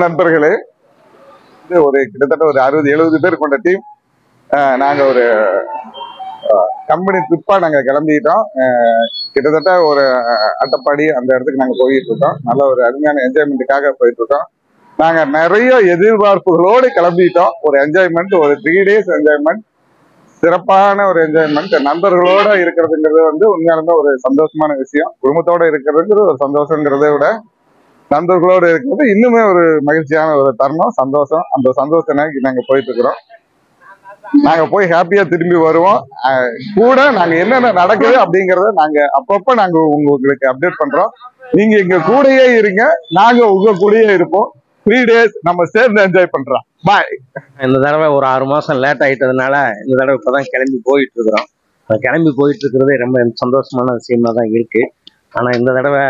நண்பர்களே, இது ஒரு கிட்டத்தட்ட ஒரு 60-70 பேர் கொண்ட டீம். நாங்க ஒரு கம்பெனி ட்ரிப்பா நாங்க கிளம்பிட்டோம். கிட்டத்தட்ட ஒரு அட்டப்பாடி அந்த இடத்துக்கு நாங்க போயிட்டு இருக்கோம். நல்ல ஒரு அருமையான என்ஜாய்மெண்ட்டுக்காக போயிட்டு இருக்கோம். நாங்க நிறைய எதிர்பார்ப்புகளோடு கிளம்பிட்டோம். ஒரு என்ஜாய்மெண்ட், ஒரு 3 days என்ஜாய்மெண்ட், சிறப்பான ஒரு என்ஜாய்மெண்ட். நண்பர்களோட இருக்கிறதுங்கிறது உண்மையாலுமே ஒரு சந்தோஷமான விஷயம். குடும்பத்தோட இருக்கிறதுங்கிறது ஒரு சந்தோஷங்கிறத விட நண்பர்களோடு இருக்கிறது இன்னுமே ஒரு மகிழ்ச்சியான ஒரு தருணம், சந்தோஷம். அந்த சந்தோஷத்தை நாங்க போயிட்டு இருக்கிறோம். நாங்க போய் ஹாப்பியா திரும்பி வருவோம். கூட நாங்க என்னென்ன நடக்குது அப்படிங்கறத நாங்க அப்பப்ப நாங்க உங்களுக்கு அப்டேட் பண்றோம். நீங்க எங்க கூடயே இருங்க, நாங்க உங்க கூடயே இருப்போம். 3 days நம்ம சேர்ந்து என்ஜாய் பண்றோம். பாய். இந்த தடவை ஒரு 6 மாசம் லேட் ஆயிட்டதுனால இந்த தடவை இப்பதான் கிளம்பி போயிட்டு இருக்கிறோம். கிளம்பி போயிட்டு இருக்கிறது ரொம்ப சந்தோஷமான விஷயமா தான் இருக்கு. ஆனா இந்த தடவை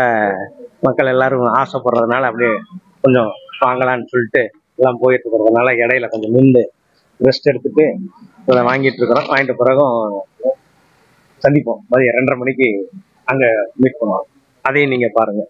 மக்கள் எல்லாரும் ஆசைப்படுறதுனால அப்படியே கொஞ்சம் வாங்கலான்னு சொல்லிட்டு எல்லாம் போயிட்டு இருக்கிறதுனால இடையில கொஞ்சம் நின்று ரெஸ்ட் எடுத்துட்டு இதை வாங்கிட்டு இருக்கிறோம். வாங்கிட்ட பிறகும் சந்திப்போம். மதியம் 2:30 மணிக்கு அங்க மீட் பண்ணுவோம். அதையும் நீங்க பாருங்க.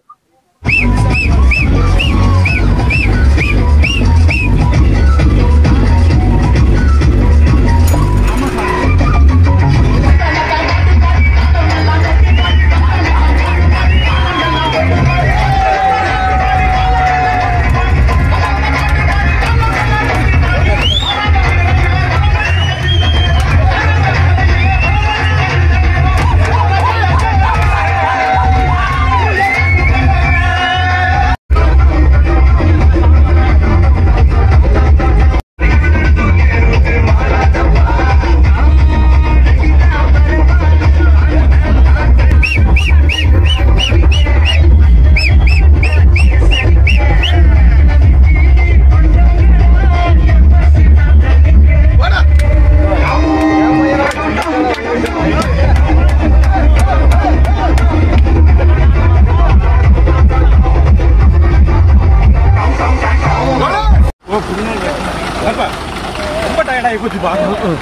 ரொம்ப டயர்டாகி போச்சு பார்க்கணும்.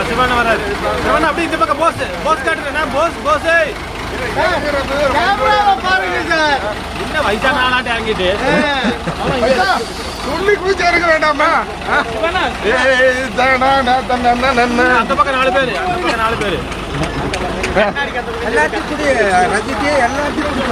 சிவன் வராது. சிவன் அப்படி இந்த பக்கம் போஸ் காட்டுறேன். போஸ் என்ன வயசான ஆளாட்டே வாங்கிட்டு சொல்லி குளிச்சு இருக்க வேண்டாமா? அந்த பக்கம் 4 பேரு, எல்லாத்தையும் ரசிச்சு எல்லாத்தையும்